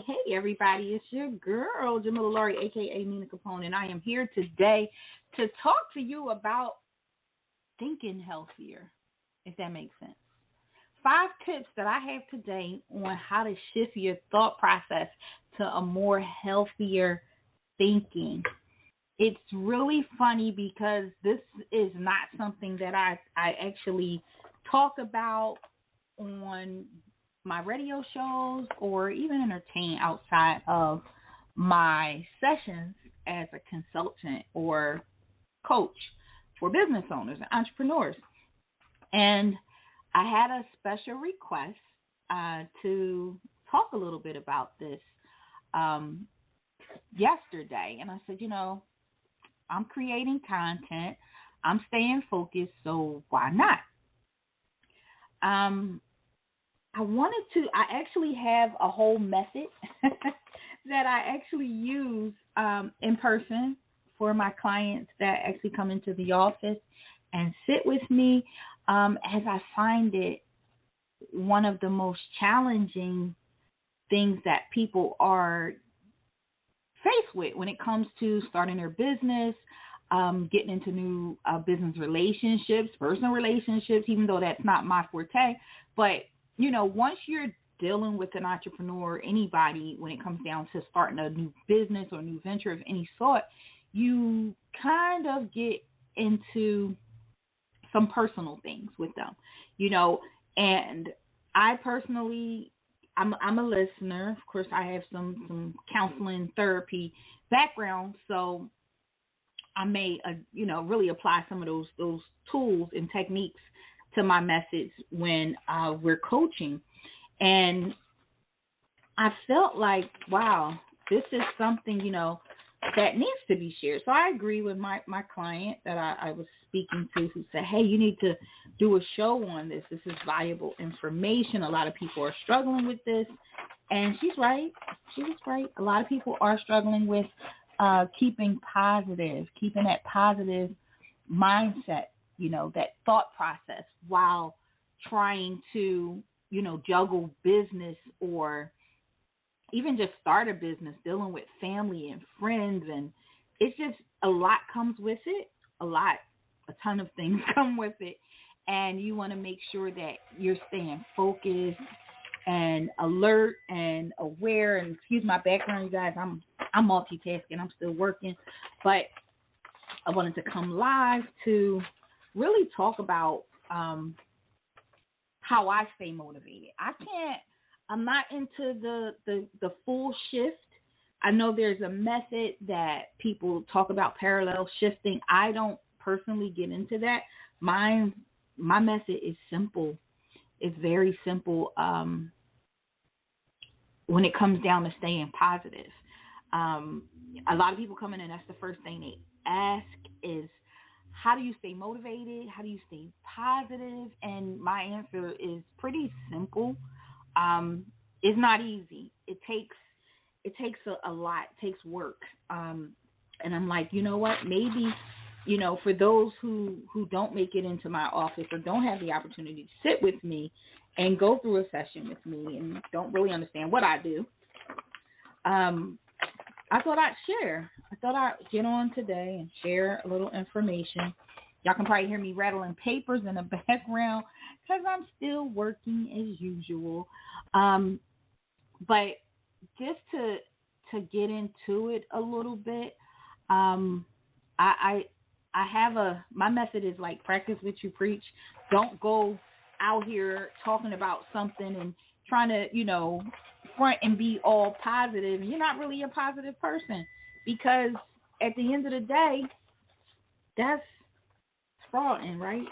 Hey, everybody. It's your girl, Jamila Laurie, aka Nina Capone, and I am here today to talk to you about thinking healthier, if that makes sense. 5 tips that I have today on how to shift your thought process to a more healthier thinking. It's really funny because this is not something that I actually talk about on my radio shows or even entertain outside of my sessions as a consultant or coach for business owners and entrepreneurs. And I had a special request to talk a little bit about this um, yesterday. And I said, I'm creating content, I'm staying focused, so why not? Um, I actually have a whole method that I actually use in person for my clients that actually come into the office and sit with me, as I find it one of the most challenging things that people are faced with when it comes to starting their business, getting into new business relationships, personal relationships, even though that's not my forte. But, once you're dealing with an entrepreneur or anybody when it comes down to starting a new business or new venture of any sort, you kind of get into some personal things with them, and I personally, I'm a listener. Of course, I have some counseling therapy background, so I may really apply some of those tools and techniques to my methods when we're coaching, and I felt like, wow, this is something that needs to be shared. So I agree with my client that I was speaking to, who said, hey, you need to do a show on this. This is valuable information. A lot of people are struggling with this. And she's right. She was right. A lot of people are struggling with keeping that positive mindset, that thought process while trying to, juggle business or even just start a business, dealing with family and friends. And it's just a lot comes with it. A ton of things come with it. And you want to make sure that you're staying focused and alert and aware. And excuse my background, you guys, I'm multitasking. I'm still working. But I wanted to come live to really talk about how I stay motivated. I'm not into the full shift. I know there's a method that people talk about, parallel shifting. I don't personally get into that. My method is simple. It's very simple when it comes down to staying positive. A lot of people come in and that's the first thing they ask is, how do you stay motivated? How do you stay positive? And my answer is pretty simple. It's not easy. It takes a lot. It takes work. And I'm like, you know what? Maybe, for those who don't make it into my office or don't have the opportunity to sit with me and go through a session with me and don't really understand what I do, I thought I'd share. I thought I'd get on today and share a little information. Y'all can probably hear me rattling papers in the background because I'm still working as usual. But just to get into it a little bit, I have my method is like practice what you preach. Don't go out here talking about something and trying to front and be all positive, and you're not really a positive person, because at the end of the day, that's frauding, right?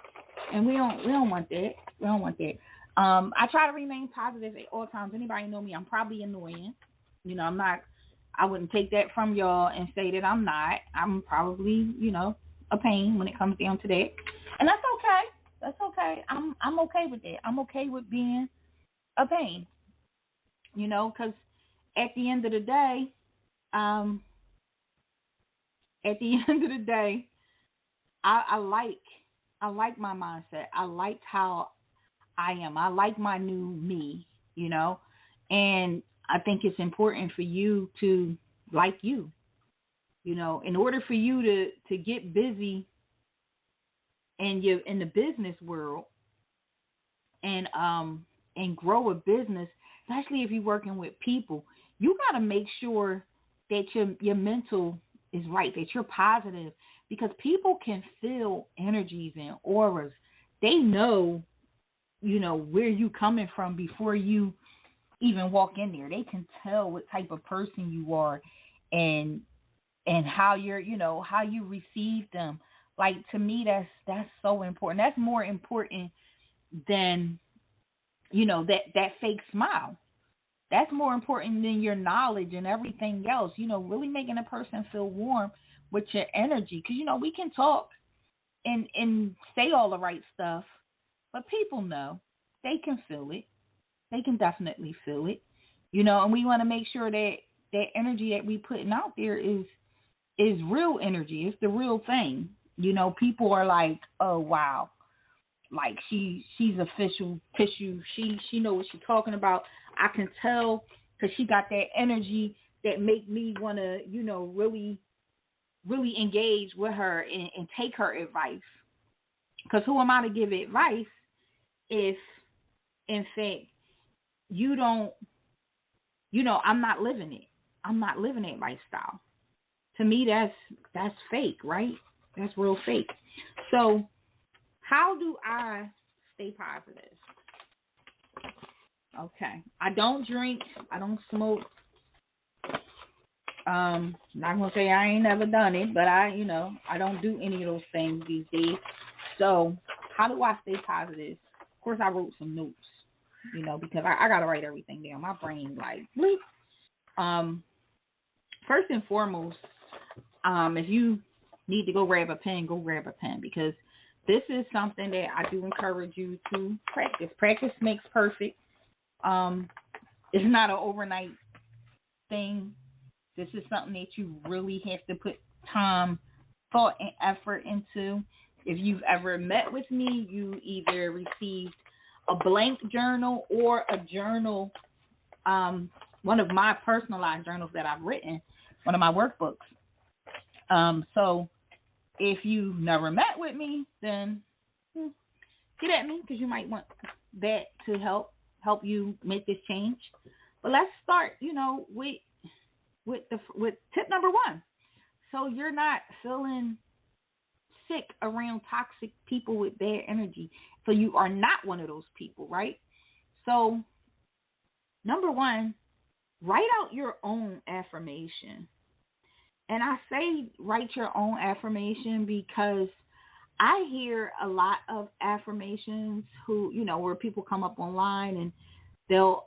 And we don't want that. We don't want that. I try to remain positive at all times. Anybody know me? I'm probably annoying. I'm not. I wouldn't take that from y'all and say that I'm not. I'm probably, a pain when it comes down to that, and that's okay. That's okay. I'm okay with that. I'm okay with being a pain. Because at the end of the day, at the end of the day, I like my mindset. I like how I am. I like my new me, and I think it's important for you to like you. You know, in order for you to get busy in the business world and grow a business, especially if you're working with people, you got to make sure that your mental is right, that you're positive, because people can feel energies and auras. They know, where you coming from before you even walk in there. They can tell what type of person you are, and how how you receive them. Like, to me, that's so important. That's more important than that fake smile. That's more important than your knowledge and everything else. Really making a person feel warm with your energy, because we can talk and say all the right stuff, but people know, they can feel it. They can definitely feel it. And we want to make sure that that energy that we putting out there is real energy. It's the real thing. People are like, oh wow, like she's official tissue. She knows what she's talking about. I can tell, because she got that energy that make me want to, really, really engage with her and take her advice. Because who am I to give advice if, in fact, you don't, I'm not living it. I'm not living that lifestyle. To me, that's fake, right? That's real fake. So how do I stay positive? Okay. I don't drink. I don't smoke. Not gonna say I ain't never done it, but I don't do any of those things these days. So how do I stay positive? Of course, I wrote some notes, because I gotta write everything down. My brain like bleep. First and foremost, if you need to go grab a pen, because this is something that I do encourage you to practice. Practice makes perfect. It's not an overnight thing. This is something that you really have to put time, thought, and effort into. If you've ever met with me, you either received a blank journal or a journal, one of my personalized journals that I've written, one of my workbooks. So if you've never met with me, then get at me, because you might want that to help you make this change. But let's start, with tip number 1. So you're not feeling sick around toxic people with bad energy. So you are not one of those people, right? So number 1, write out your own affirmation. And I say write your own affirmation because I hear a lot of affirmations where people come up online and they'll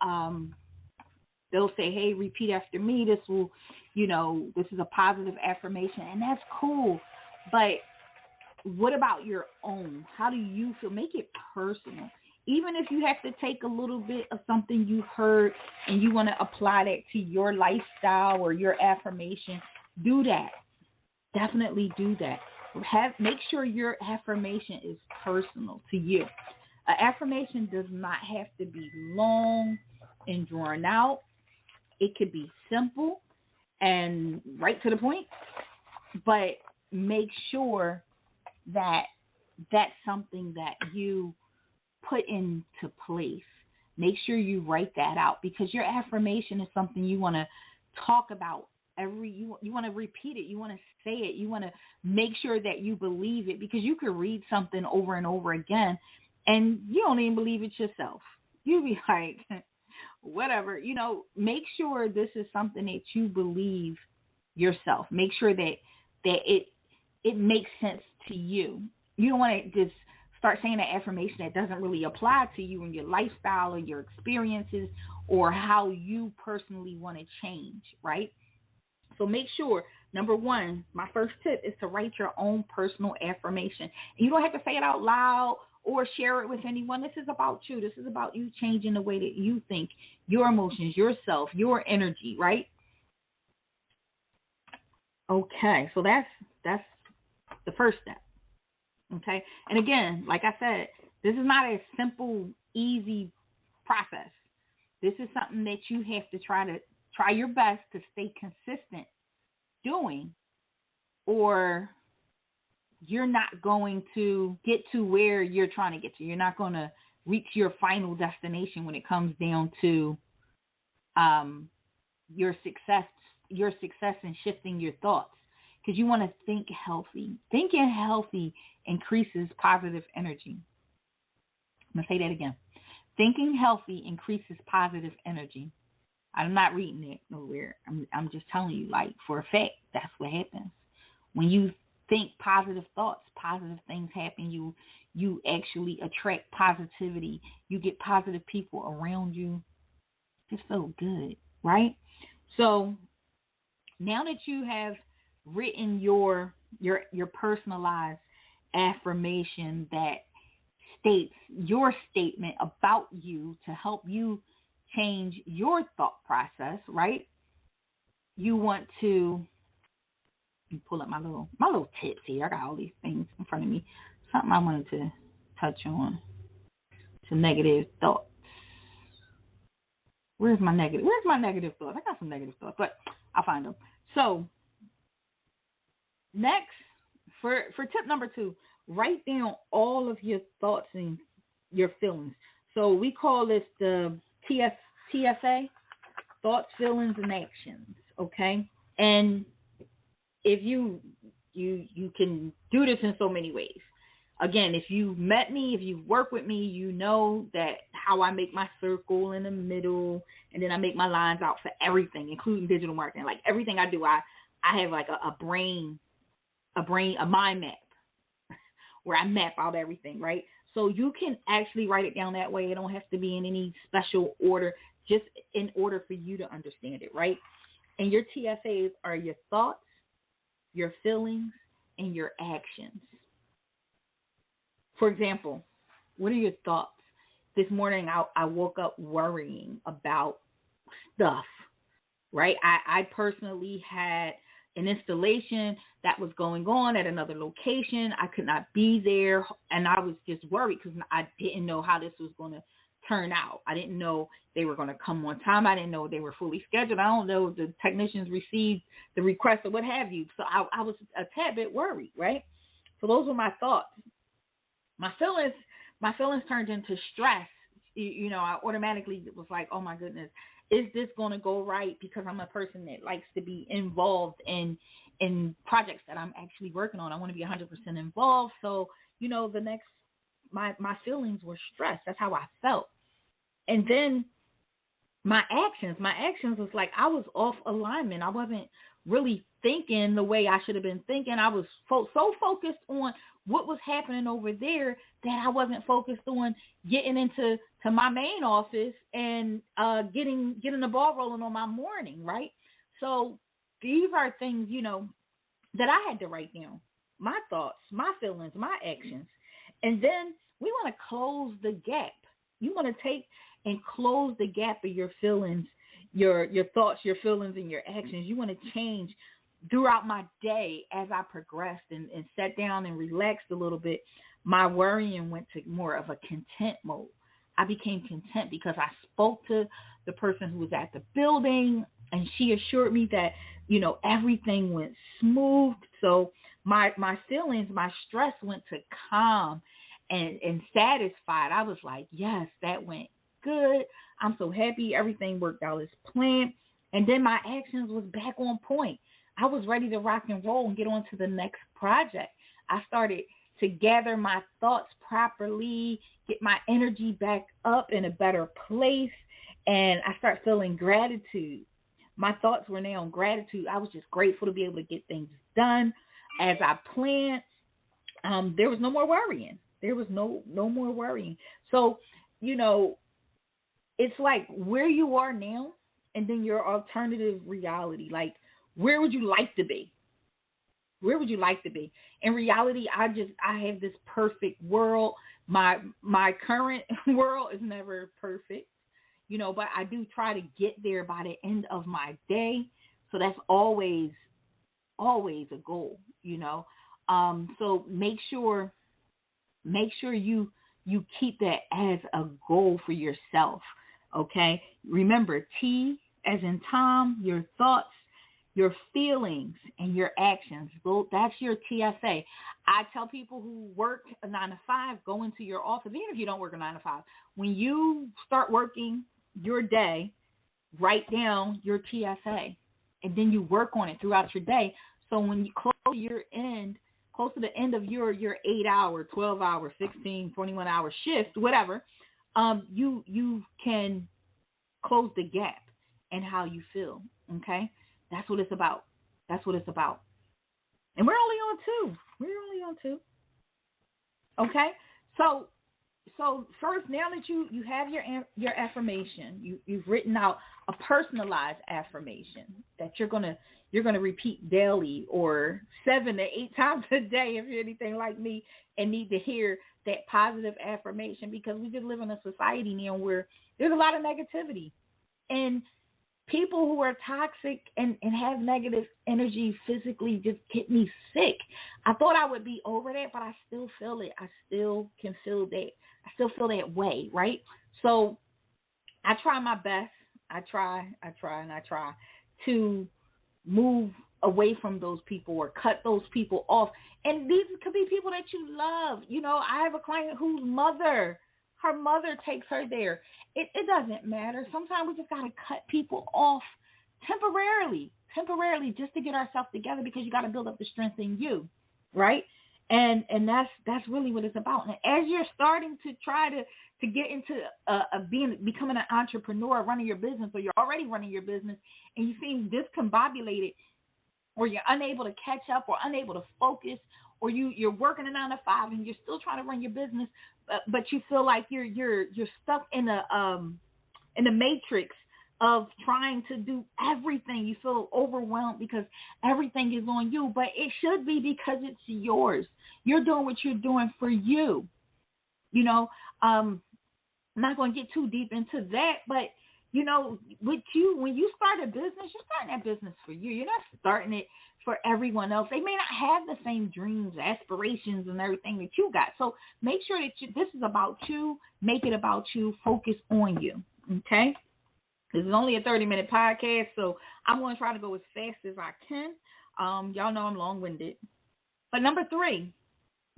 say, hey, repeat after me. This will, this is a positive affirmation, and that's cool. But what about your own? How do you feel? Make it personal. Even if you have to take a little bit of something you heard and you want to apply that to your lifestyle or your affirmation, do that. Definitely do that. Make sure your affirmation is personal to you. An affirmation does not have to be long and drawn out. It could be simple and right to the point, but make sure that that's something that you put into place. Make sure you write that out, because your affirmation is something you want to talk about you want to repeat it, you want to say it, you want to make sure that you believe it, because you could read something over and over again and you don't even believe it yourself. You'll be like, whatever, make sure this is something that you believe yourself. Make sure that it makes sense to you. You don't want to just start saying an affirmation that doesn't really apply to you and your lifestyle or your experiences or how you personally want to change, right? So make sure, number 1, my first tip is to write your own personal affirmation. You don't have to say it out loud or share it with anyone. This is about you. This is about you changing the way that you think, your emotions, yourself, your energy, right? Okay, so that's the first step. Okay, and again, like I said, this is not a simple, easy process. This is something that you have to try your best to stay consistent doing, or you're not going to get to where you're trying to get to. You're not going to reach your final destination when it comes down to um, your success in shifting your thoughts, because you want to think healthy. Thinking healthy increases positive energy. I'm going to say that again. Thinking healthy increases positive energy. I'm not reading it nowhere. I'm just telling you, like, for a fact, that's what happens. When you think positive thoughts, positive things happen. You actually attract positivity. You get positive people around you. Just feel good, right? So now that you have written your personalized affirmation that states your statement about you to help you change your thought process, right? You want to pull up my little tips here. I got all these things in front of me. Something I wanted to touch on. Some negative thoughts. Where's my negative thoughts? I got some negative thoughts, but I'll find them. So next, for tip number 2, write down all of your thoughts and your feelings. So we call this the TFA, thoughts, feelings, and actions. Okay, and if you can do this in so many ways. Again, if you met me, if you've worked with me, you know that how I make my circle in the middle, and then I make my lines out for everything, including digital marketing. Like everything I do, I have like a mind map where I map out everything, right? So you can actually write it down that way. It don't have to be in any special order, just in order for you to understand it, right? And your TFAs are your thoughts, your feelings, and your actions. For example, what are your thoughts? This morning, I woke up worrying about stuff, right? I personally had an installation that was going on at another location. I could not be there, and I was just worried because I didn't know how this was going to turn out. I didn't know they were going to come on time. I didn't know they were fully scheduled. I don't know if the technicians received the request or what have you. So I was a tad bit worried, right? So those were my thoughts. My feelings turned into stress. I automatically was like, oh my goodness, is this going to go right? Because I'm a person that likes to be involved in projects that I'm actually working on. I want to be 100% involved. So, my feelings were stressed. That's how I felt. And then my actions was like I was off alignment. I wasn't really thinking the way I should have been thinking. I was so focused on what was happening over there that I wasn't focused on getting into my main office and getting the ball rolling on my morning, right? So these are things, that I had to write down. My thoughts, my feelings, my actions. And then we want to close the gap. You want to take and close the gap of your feelings, your thoughts, your feelings, and your actions. You want to change throughout my day as I progressed and sat down and relaxed a little bit. My worrying went to more of a content mode. I became content because I spoke to the person who was at the building, and she assured me that, everything went smooth. So my feelings, my stress went to calm and satisfied. I was like, yes, that went good. I'm so happy. Everything worked out as planned. And then my actions was back on point. I was ready to rock and roll and get on to the next project. I started to gather my thoughts properly, get my energy back up in a better place, and I start feeling gratitude. My thoughts were now on gratitude. I was just grateful to be able to get things done as I planned. There was no more worrying. There was no more worrying. So, it's like where you are now and then your alternative reality. Like, where would you like to be? Where would you like to be? In reality, I have this perfect world. My current world is never perfect, but I do try to get there by the end of my day. So that's always a goal, So make sure you keep that as a goal for yourself. Okay. Remember, T as in Tom, your thoughts, your feelings, and your actions. Well, that's your TSA. I tell people who work a 9 to 5, go into your office, even if you don't work a 9 to 5. When you start working your day, write down your TSA, and then you work on it throughout your day. So when you close to the end of your 8 hour, 12 hour, 16, 21 hour shift, whatever, you can close the gap and how you feel. Okay, that's what it's about. That's what it's about. And we're only on two. We're only on two. Okay, so first, now that you have your affirmation, you've written out a personalized affirmation that you're gonna repeat daily or 7 to 8 times a day if you're anything like me and need to hear that positive affirmation, because we just live in a society now where there's a lot of negativity, and people who are toxic and have negative energy physically just get me sick. I thought I would be over that, but I still feel it. I still can feel that. I still feel that way, right? So I try my best. And I try to move away from those people or cut those people off. And these could be people that you love. I have a client whose her mother takes her there. It doesn't matter. Sometimes we just got to cut people off temporarily, just to get ourselves together, because you got to build up the strength in you, right? And that's really what it's about. And as you're starting to try to get into becoming an entrepreneur, running your business, or you're already running your business, and you seem discombobulated, or you're unable to catch up, or unable to focus, or you're working a 9 to 5 and you're still trying to run your business, but you feel like you're stuck in the matrix of trying to do everything. You feel overwhelmed because everything is on you, but it should be because it's yours. You're doing what you're doing for you. I'm not going to get too deep into that, but with you, when you start a business, you're starting that business for you. You're not starting it for everyone else. They may not have the same dreams, aspirations, and everything that you got. So make sure that this is about you. Make it about you. Focus on you. Okay? This is only a 30-minute podcast, so I'm going to try to go as fast as I can. Y'all know I'm long-winded. But number 3,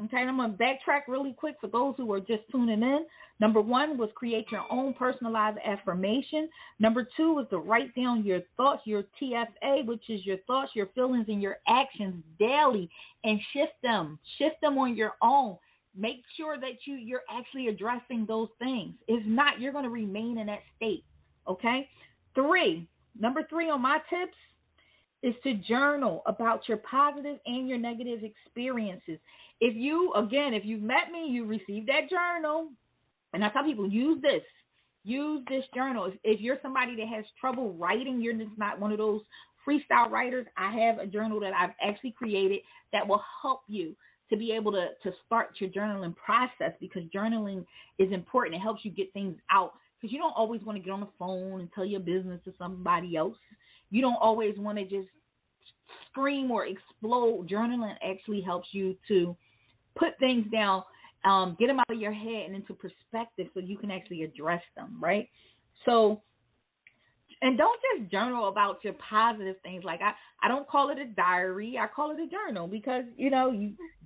okay, I'm going to backtrack really quick for those who are just tuning in. Number 1 was create your own personalized affirmation. Number 2 was to write down your thoughts, your TFA, which is your thoughts, your feelings, and your actions daily, and shift them on your own. Make sure that you're actually addressing those things. If not, you're going to remain in that state. Okay? Number 3 on my tips is to journal about your positive and your negative experiences. If you've met me, you received that journal. And I tell people, use this journal. If you're somebody that has trouble writing, you're just not one of those freestyle writers, I have a journal that I've actually created that will help you to be able to start your journaling process, because journaling is important. It helps you get things out, because you don't always want to get on the phone and tell your business to somebody else. You don't always want to just scream or explode. Journaling actually helps you to put things down, get them out of your head and into perspective so you can actually address them, right? So, and don't just journal about your positive things. Like I don't call it a diary. I call it a journal, because,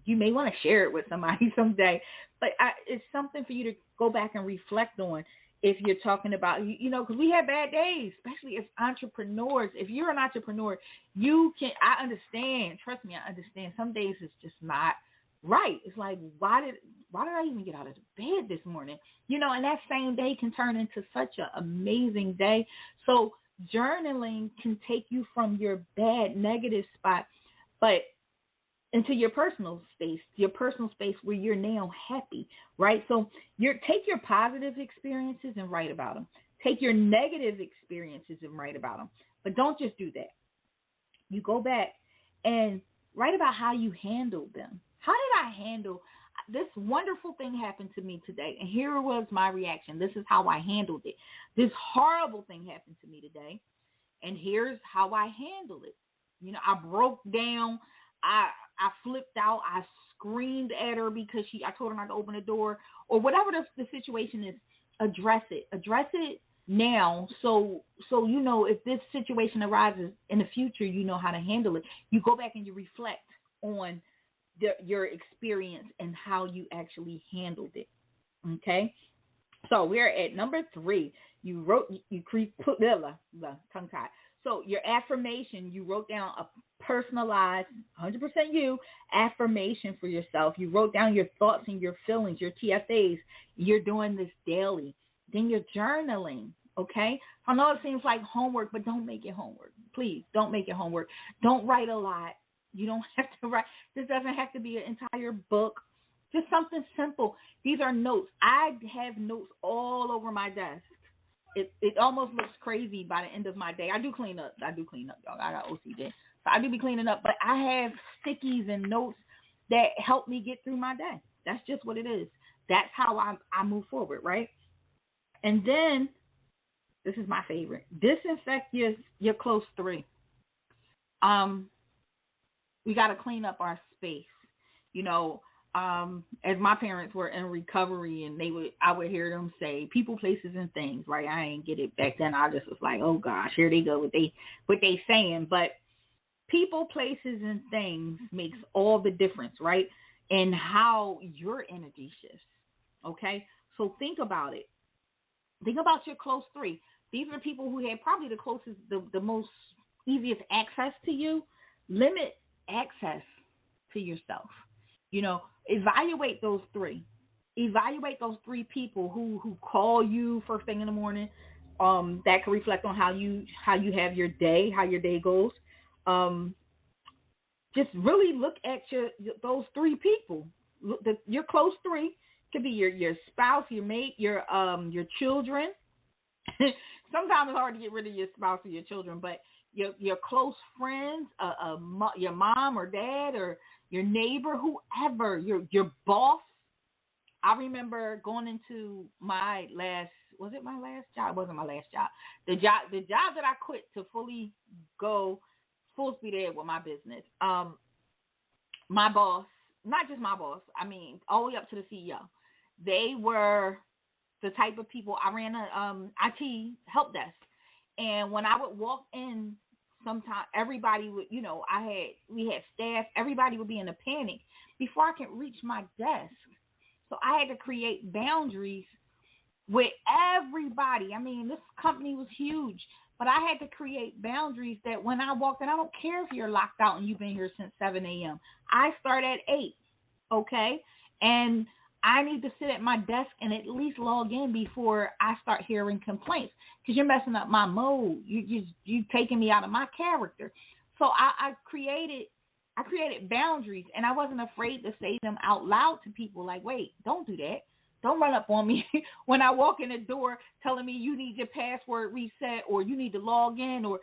you may want to share it with somebody someday, but it's something for you to go back and reflect on. If you're talking about, because we have bad days, especially as entrepreneurs. If you're an entrepreneur, I understand. Trust me, I understand. Some days it's just not right. It's like, why did I even get out of bed this morning? And that same day can turn into such an amazing day. So journaling can take you from your bad, negative spot, but into your personal space where you're now happy, right? So take your positive experiences and write about them. Take your negative experiences and write about them. But don't just do that. You go back and write about how you handled them. How did I handle this wonderful thing happened to me today? And here was my reaction. This is how I handled it. This horrible thing happened to me today, and here's how I handled it. I broke down. I flipped out. I screamed at her because I told her not to open the door, or whatever the situation is. Address it. now, so you know, if this situation arises in the future, you know how to handle it. You go back and you reflect on your experience and how you actually handled it. Okay, so we're at number 3. You wrote, put the tongue tied. So your affirmation, you wrote down a personalized, 100% you affirmation for yourself. You wrote down your thoughts and your feelings, your TFAs. You're doing this daily. Then you're journaling. Okay. I know it seems like homework, but don't make it homework. Please don't make it homework. Don't write a lot. You don't have to write. This doesn't have to be an entire book. Just something simple. These are notes. I have notes all over my desk. It almost looks crazy by the end of my day. I do clean up. Y'all. I got OCD. So I do be cleaning up. But I have stickies and notes that help me get through my day. That's just what it is. That's how I move forward, right? And then, this is my favorite. Disinfect your close 3. We got to clean up our space. You know, as my parents were in recovery, and I would hear them say people, places, and things, right? I ain't get it back then. I just was like, oh gosh, here they go with what they saying. But people, places, and things makes all the difference, right? And how your energy shifts. Okay, so think about it. Think about your close 3. These are people who had probably the closest, the most easiest access to you. Limit access to yourself. You know, evaluate those 3. Evaluate those 3 people who call you first thing in the morning. That can reflect on how you have your day, how your day goes. Just really look at those 3 people. Your close 3 could be your spouse, your mate, your children. Sometimes it's hard to get rid of your spouse or your children, but your close friends, your mom or dad, or your neighbor, whoever, your boss. I remember going into my last, was it my last job? It wasn't my last job. The job that I quit to fully go full speed ahead with my business. My boss, not just my boss, I mean, all the way up to the CEO. They were the type of people. I ran a IT help desk, and when I would walk in, sometimes everybody would, you know, we had staff. Everybody would be in a panic before I could reach my desk. So I had to create boundaries with everybody. I mean, this company was huge, but I had to create boundaries that when I walked in, I don't care if you're locked out and you've been here since 7 a.m. I start at 8, okay? And I need to sit at my desk and at least log in before I start hearing complaints, because you're messing up my mode. You taking me out of my character. So I created boundaries, and I wasn't afraid to say them out loud to people. Like, wait, don't do that. Don't run up on me when I walk in the door telling me you need your password reset or you need to log in, or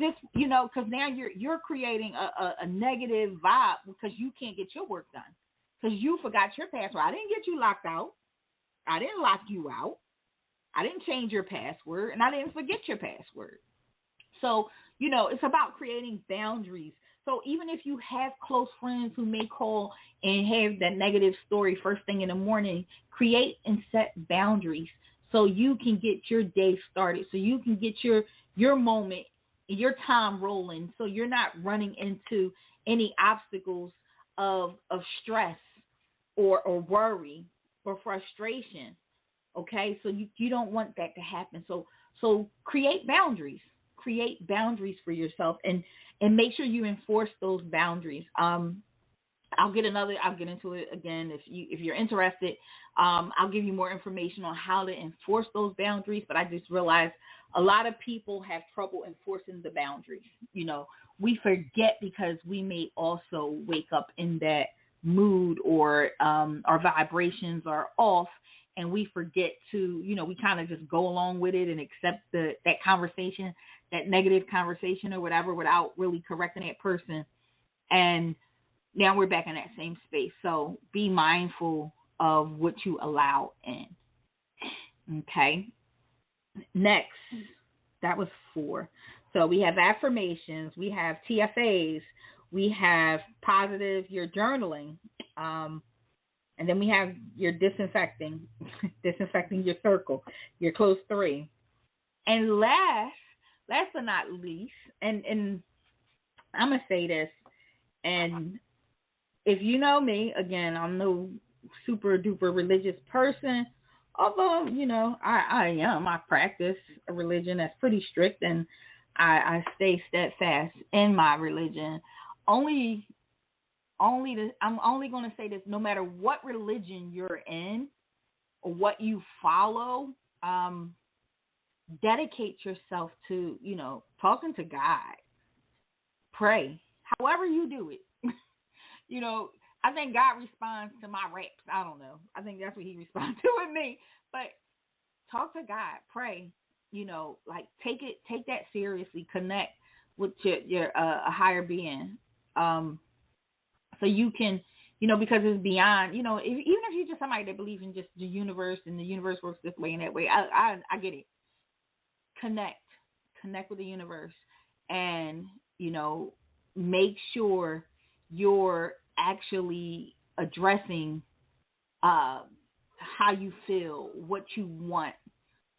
this, you know, because now you're creating a negative vibe because you can't get your work done. Because you forgot your password. I didn't get you locked out. I didn't lock you out. I didn't change your password, and I didn't forget your password. So, you know, it's about creating boundaries. So even if you have close friends who may call and have that negative story first thing in the morning, create and set boundaries so you can get your day started, so you can get your moment, your time rolling, so you're not running into any obstacles of stress or worry or frustration. Okay, so you don't want that to happen. So create boundaries. Create boundaries for yourself, and make sure you enforce those boundaries. I'll get into it again if you're interested. I'll give you more information on how to enforce those boundaries. But I just realized a lot of people have trouble enforcing the boundaries. You know, we forget because we may also wake up in that mood, or our vibrations are off, and we forget to, you know, we kind of just go along with it and accept that conversation, that negative conversation or whatever, without really correcting that person. And now we're back in that same space. So be mindful of what you allow in. Okay. Next, that was 4. So we have affirmations, we have TFAs, we have positive, your journaling, and then we have your disinfecting your circle, your close 3. And last but not least, and I'm gonna say this, and if you know me, again, I'm no super duper religious person. Although, I practice a religion that's pretty strict, and I stay steadfast in my religion. Only, I'm only going to say this: no matter what religion you're in or what you follow, um, dedicate yourself to, talking to God, pray, however you do it. you know, I think God responds to my raps. I don't know. I think that's what He responds to with me. But talk to God, pray. Like take that seriously. Connect with your a higher being, so you can, because it's beyond. Even if you're just somebody that believes in just the universe and the universe works this way and that way, I get it. Connect with the universe, and make sure you're actually addressing how you feel, what you want,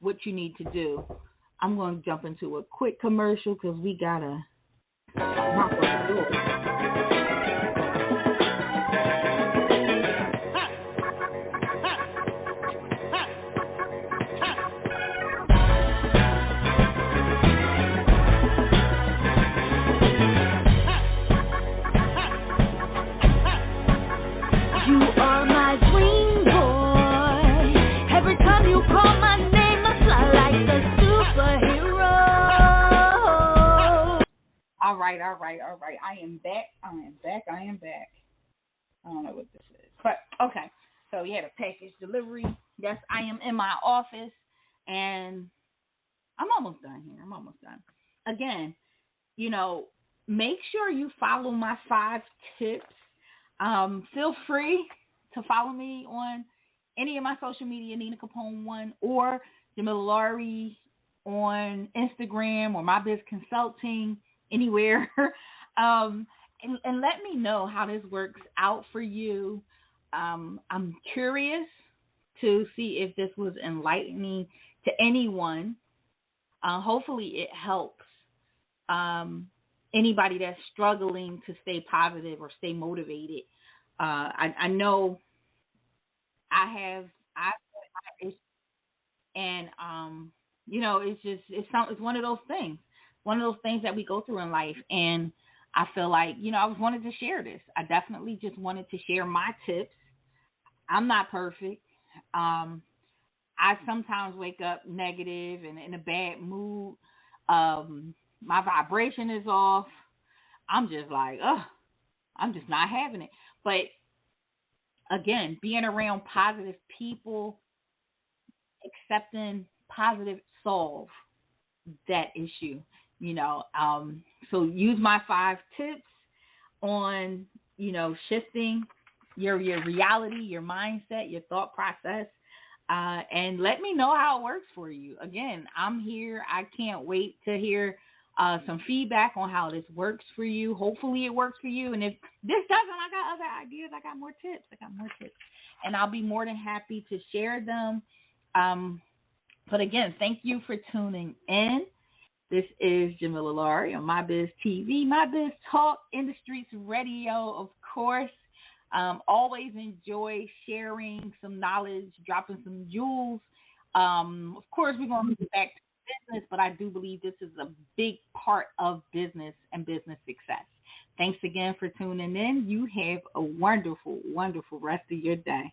what you need to do. I'm going to jump into a quick commercial because we gotta knock on the door. All right. I am back. I don't know what this is, but okay. So you had a package delivery. Yes, I am in my office, and I'm almost done here. Again, make sure you follow my 5 tips. Feel free to follow me on any of my social media, Nina Capone 1, or Jamila Laurie on Instagram, or My Biz Consulting, anywhere. And let me know how this works out for you. I'm curious to see if this was enlightening to anyone. Hopefully it helps anybody that's struggling to stay positive or stay motivated. I know I and it's one of those things, that we go through in life. And I feel like, I was wanted to share this. I definitely just wanted to share my tips. I'm not perfect. I sometimes wake up negative and in a bad mood. My vibration is off. I'm just like, ugh, I'm just not having it. But again, being around positive people, accepting positive, solve that issue. So use my 5 tips on, shifting your reality, your mindset, your thought process, and let me know how it works for you. Again, I'm here. I can't wait to hear some feedback on how this works for you. Hopefully it works for you. And if this doesn't, I got other ideas. I got more tips. And I'll be more than happy to share them. But again, thank you for tuning in. This is Jamila Laurie on My Biz TV, My Biz Talk, Industries Radio, of course. Always enjoy sharing some knowledge, dropping some jewels. Of course, we're going to get back to business, but I do believe this is a big part of business and business success. Thanks again for tuning in. You have a wonderful, wonderful rest of your day.